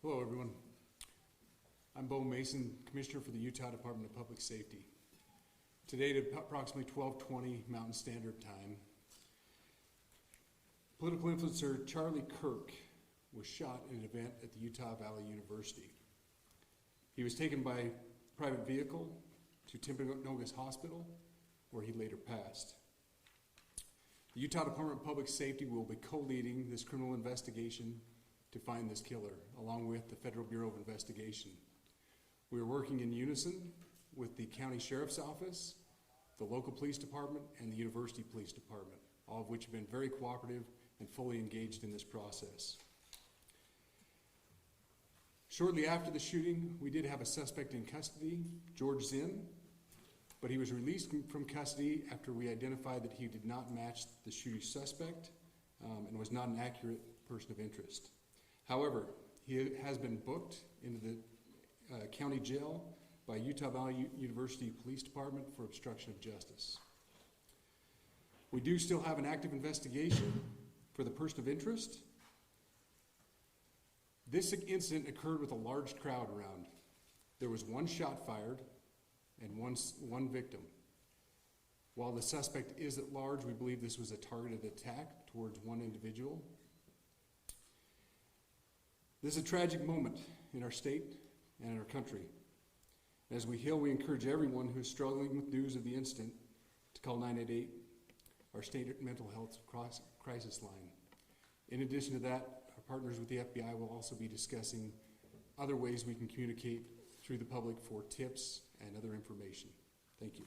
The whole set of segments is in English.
Hello, everyone. I'm Bo Mason, Commissioner for the Utah Department of Public Safety. Today at approximately 12:20 Mountain Standard Time, political influencer Charlie Kirk was shot in an event at the Utah Valley University. He was taken by private vehicle to Timpanogos Hospital, where he later passed. The Utah Department of Public Safety will be co-leading this criminal investigation to find this killer, along with the Federal Bureau of Investigation. We are working in unison with the County Sheriff's Office, the local police department, and the University Police Department, all of which have been very cooperative and fully engaged in this process. Shortly after the shooting, we did have a suspect in custody, George Zinn, but he was released from custody after we identified that he did not match the shooting suspect and was not an accurate person of interest. However, he has been booked into the county jail by Utah Valley University Police Department for obstruction of justice. We do still have an active investigation for the person of interest. This incident occurred with a large crowd around. There was one shot fired and one victim. While the suspect is at large, we believe this was a targeted attack towards one individual. This is a tragic moment in our state and in our country. As we heal, we encourage everyone who is struggling with news of the incident to call 988, our state mental health crisis line. In addition to that, our partners with the FBI will also be discussing other ways we can communicate through the public for tips and other information. Thank you.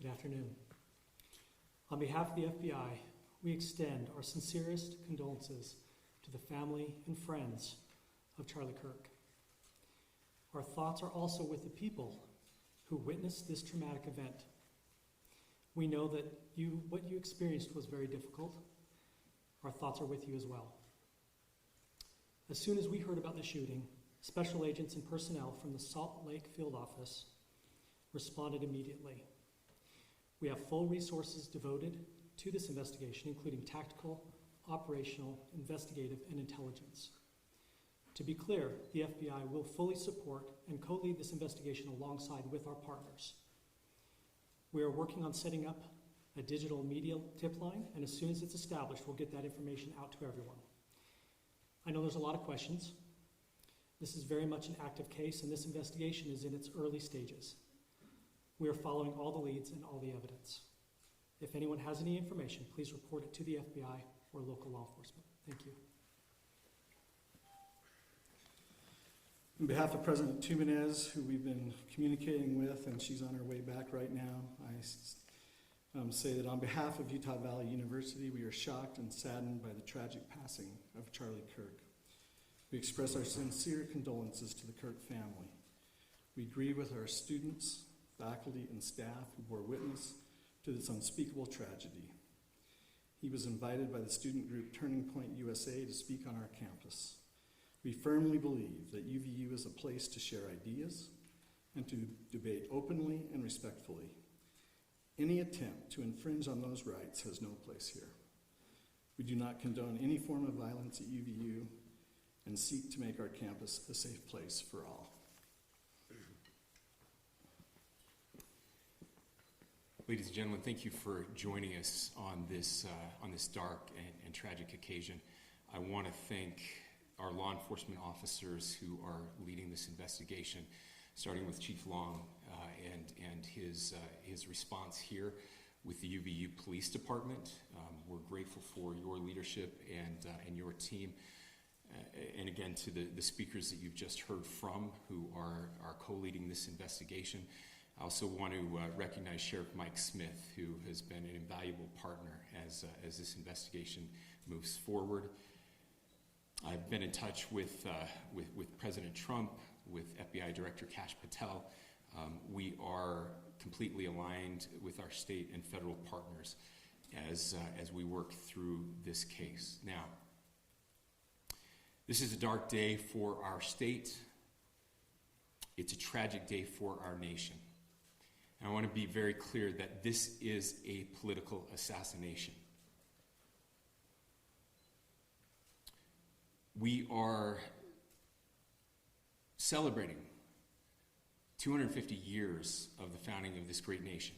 Good afternoon. On behalf of the FBI, we extend our sincerest condolences to the family and friends of Charlie Kirk. Our thoughts are also with the people who witnessed this traumatic event. We know that what you experienced was very difficult. Our thoughts are with you as well. As soon as we heard about the shooting, special agents and personnel from the Salt Lake Field Office responded immediately. We have full resources devoted to this investigation, including tactical, operational, investigative, and intelligence. To be clear, the FBI will fully support and co-lead this investigation alongside with our partners. We are working on setting up a digital media tip line, and as soon as it's established, we'll get that information out to everyone. I know there's a lot of questions. This is very much an active case, and this investigation is in its early stages. We are following all the leads and all the evidence. If anyone has any information, please report it to the FBI or local law enforcement. Thank you. On behalf of President Tumenez, who we've been communicating with, and she's on her way back right now, I say that on behalf of Utah Valley University, we are shocked and saddened by the tragic passing of Charlie Kirk. We express our sincere condolences to the Kirk family. We grieve with our students, faculty, and staff who bore witness to this unspeakable tragedy. He was invited by the student group Turning Point USA to speak on our campus. We firmly believe that UVU is a place to share ideas and to debate openly and respectfully. Any attempt to infringe on those rights has no place here. We do not condone any form of violence at UVU and seek to make our campus a safe place for all. Ladies and gentlemen, thank you for joining us on this dark and tragic occasion. I want to thank our law enforcement officers who are leading this investigation, starting with Chief Long and his response here with the UVU Police Department. We're grateful for your leadership and your team. And again, to the speakers that you've just heard from who are co-leading this investigation. I also want to recognize Sheriff Mike Smith, who has been an invaluable partner as this investigation moves forward. I've been in touch with President Trump, with FBI Director Kash Patel. We are completely aligned with our state and federal partners as we work through this case. Now, this is a dark day for our state. It's a tragic day for our nation. And I want to be very clear that this is a political assassination. We are celebrating 250 years of the founding of this great nation.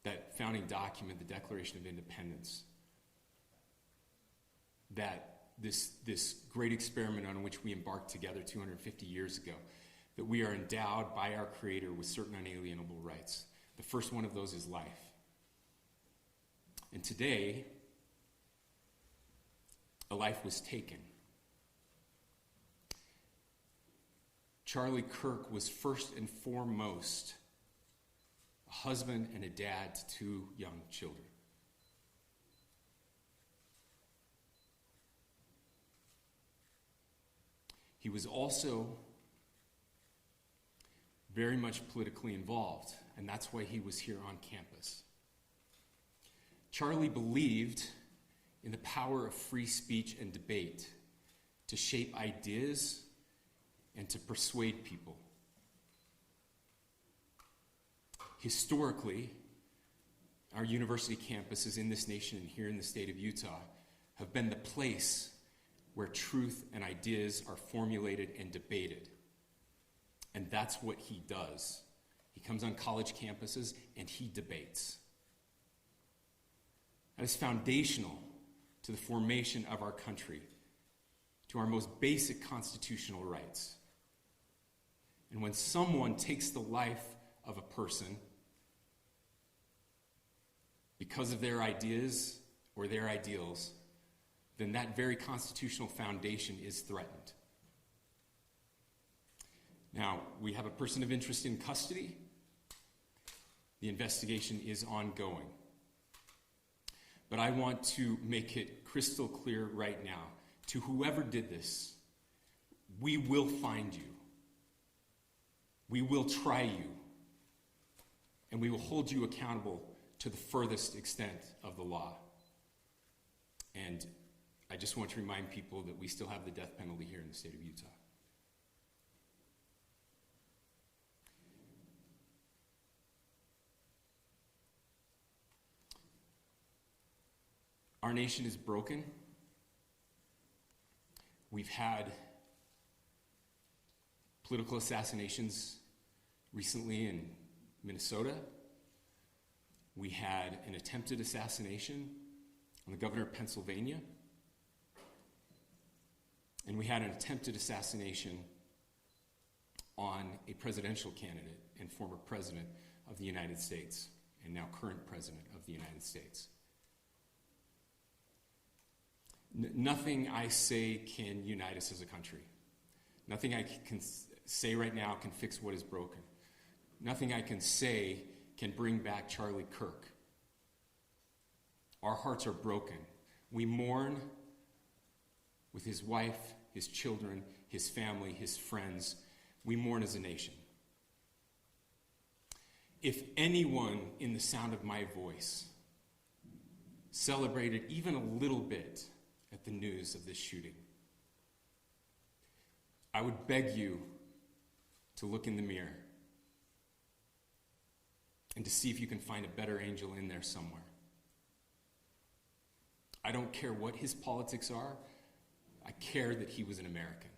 That founding document, the Declaration of Independence, that this great experiment on which we embarked together 250 years ago, that we are endowed by our Creator with certain unalienable rights. The first one of those is life. And today, a life was taken. Charlie Kirk was first and foremost a husband and a dad to 2 young children. He was also very much politically involved, and that's why he was here on campus. Charlie believed in the power of free speech and debate to shape ideas and to persuade people. Historically, our university campuses in this nation and here in the state of Utah have been the place where truth and ideas are formulated and debated. And that's what he does. He comes on college campuses and he debates. That is foundational to the formation of our country, to our most basic constitutional rights. And when someone takes the life of a person because of their ideas or their ideals, then that very constitutional foundation is threatened. Now, we have a person of interest in custody. The investigation is ongoing. But I want to make it crystal clear right now, to whoever did this, we will find you. We will try you. And we will hold you accountable to the furthest extent of the law. And I just want to remind people that we still have the death penalty here in the state of Utah. Our nation is broken. We've had political assassinations recently in Minnesota. We had an attempted assassination on the governor of Pennsylvania. And we had an attempted assassination on a presidential candidate and former president of the United States, and now current president of the United States. Nothing I say can unite us as a country. Nothing I can say right now can fix what is broken. Nothing I can say can bring back Charlie Kirk. Our hearts are broken. We mourn with his wife, his children, his family, his friends. We mourn as a nation. If anyone in the sound of my voice celebrated even a little bit at the news of this shooting, I would beg you to look in the mirror and to see if you can find a better angel in there somewhere. I don't care what his politics are. I care that he was an American.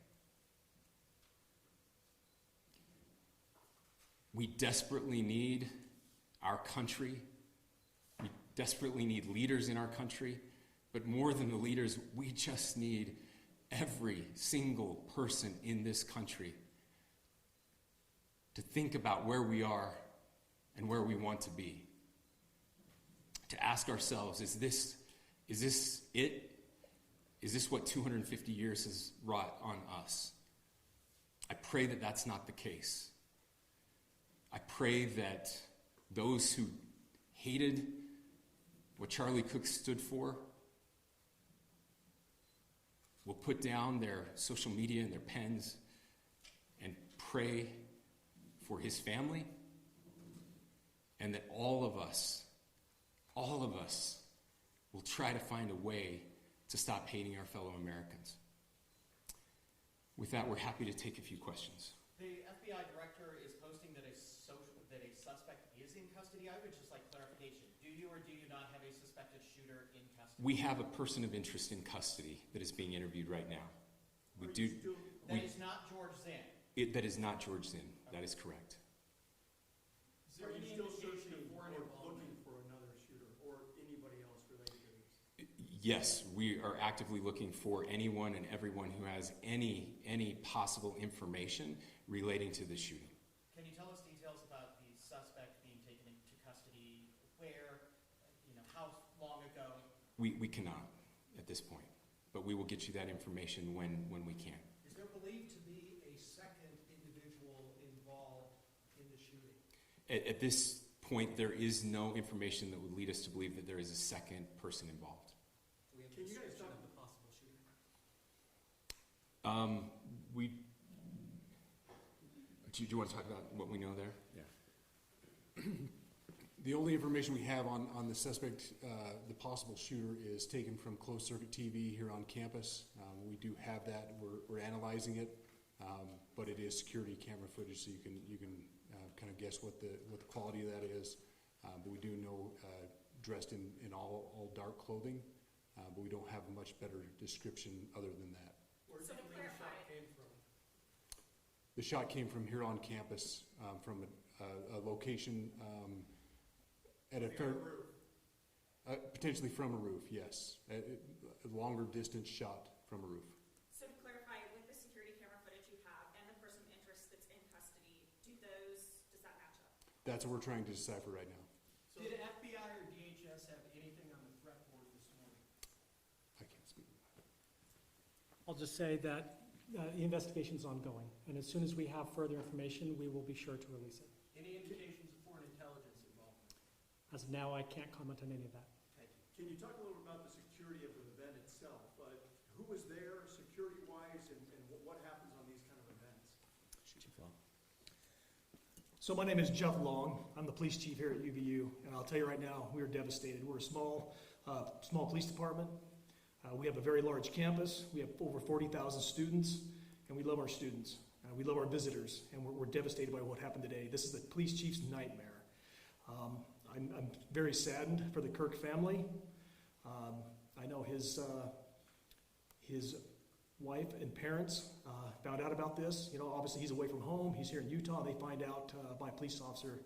We desperately need our country. We desperately need leaders in our country. But more than the leaders, we just need every single person in this country to think about where we are and where we want to be. To ask ourselves, is this it? Is this what 250 years has wrought on us? I pray that that's not the case. I pray that those who hated what Charlie Kirk stood for will put down their social media and their pens and pray for his family, and that all of us will try to find a way to stop hating our fellow Americans. With that, we're happy to take a few questions. The FBI director is posting that a suspect is in custody. I would just like clarification. Do you or do you not have a suspected shooter in custody? We have a person of interest in custody that is being interviewed right now. We do. That is not George Zinn. That is not George Zinn. That is correct. Is there any indication of foreign involvement? Looking for another shooter or anybody else related to this? Yes, we are actively looking for anyone and everyone who has any possible information relating to the shooting. Can you tell us details about the suspect being taken into custody? Where? How long ago? We cannot at this point, but we will get you that information when we can. Is there believed to be a second individual involved in the shooting? At this point, there is no information that would lead us to believe that there is a second person involved. Do we have Can a you guys description talk- of the possible shooter? Do you want to talk about what we know there? Yeah. The only information we have on the suspect, the possible shooter, is taken from closed circuit TV here on campus. We do have that. We're analyzing it, but it is security camera footage, so you can kind of guess what the quality of that is. But we do know dressed in all dark clothing, but we don't have a much better description other than that. Where do So you to believe the clarify- shot came from? The shot came from here on campus, from a location at a fair, potentially from a roof, yes. A longer distance shot from a roof. So to clarify, with the security camera footage you have and the person of interest that's in custody, does that match up? That's what we're trying to decipher right now. Did FBI or DHS have anything on the threat board this morning? I can't speak to that. I'll just say that the investigation's ongoing, and as soon as we have further information, we will be sure to release it. Any indications of foreign intelligence involvement? As of now, I can't comment on any of that. Thank you. Can you talk a little about the security of the event itself? Who was there security-wise and what happens on these kind of events? So my name is Jeff Long. I'm the police chief here at UVU, and I'll tell you right now, we are devastated. We're a small police department. We have a very large campus. We have over 40,000 students, and we love our students. We love our visitors, and we're devastated by what happened today. This is the police chief's nightmare. I'm very saddened for the Kirk family. I know his wife and parents found out about this. Obviously he's away from home. He's here in Utah. They find out by a police officer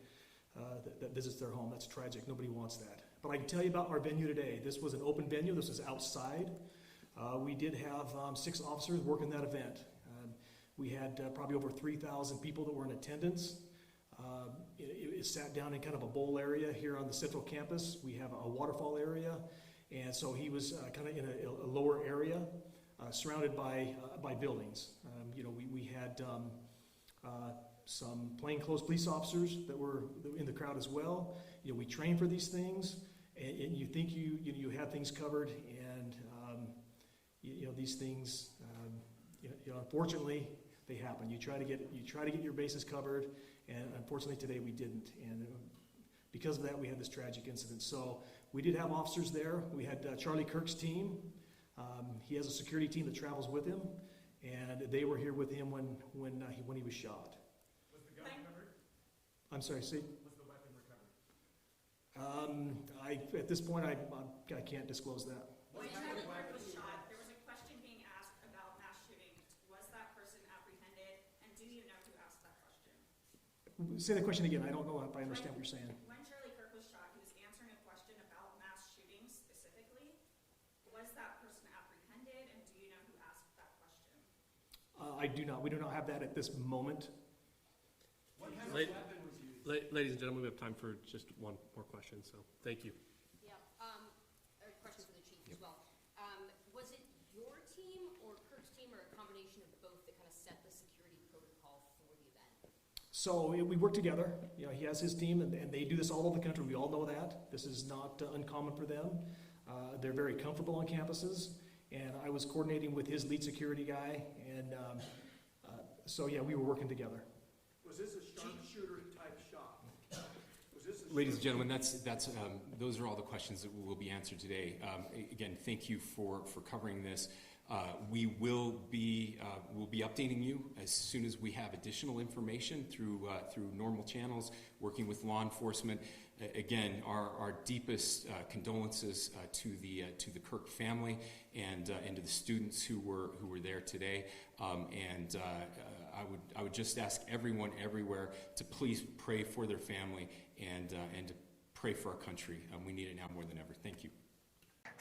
that visits their home. That's tragic. Nobody wants that. But I can tell you about our venue today. This was an open venue. This was outside. We did have 6 officers working that event. We had probably over 3,000 people that were in attendance. It sat down in kind of a bowl area here on the central campus. We have a waterfall area, and so he was kind of in a lower area, surrounded by buildings. We had some plainclothes police officers that were in the crowd as well. We train for these things, and you think you have things covered, and these things, unfortunately, they happen. You try to get your bases covered, and unfortunately today we didn't. And because of that, we had this tragic incident. So we did have officers there. We had Charlie Kirk's team. He has a security team that travels with him, and they were here with him when he was shot. Was the gun recovered? I'm sorry, see? Was the weapon recovered? At this point, I can't disclose that. When Charlie Kirk was shot, there was a question being asked about mass shootings. Was that person apprehended, and do you know who asked that question? Say the question again. I don't know if I understand what you're saying. When Charlie Kirk was shot, he was answering a question about mass shootings specifically. Was that person apprehended, and do you know who asked that question? I do not. We do not have that at this moment. What kind of Late- weapon was used? Ladies and gentlemen, we have time for just one more question, so thank you. Yeah, a question for the chief as well. Was it your team or Kirk's team or a combination of both that kind of set the security protocol for the event? So we work together. He has his team, and they do this all over the country. We all know that. This is not uncommon for them. They're very comfortable on campuses, and I was coordinating with his lead security guy, and so yeah, we were working together. Was this a sharpshooter type shot? Was this a Ladies and gentlemen, those are all the questions that will be answered today. Again, thank you for covering this. We will be updating you as soon as we have additional information through normal channels, working with law enforcement. Again, our deepest condolences to the Kirk family and to the students who were there today. I would just ask everyone everywhere to please pray for their family and to pray for our country. We need it now more than ever. Thank you.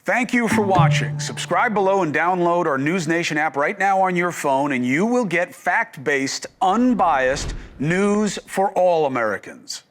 Thank you for watching. Subscribe below and download our NewsNation app right now on your phone, and you will get fact-based, unbiased news for all Americans.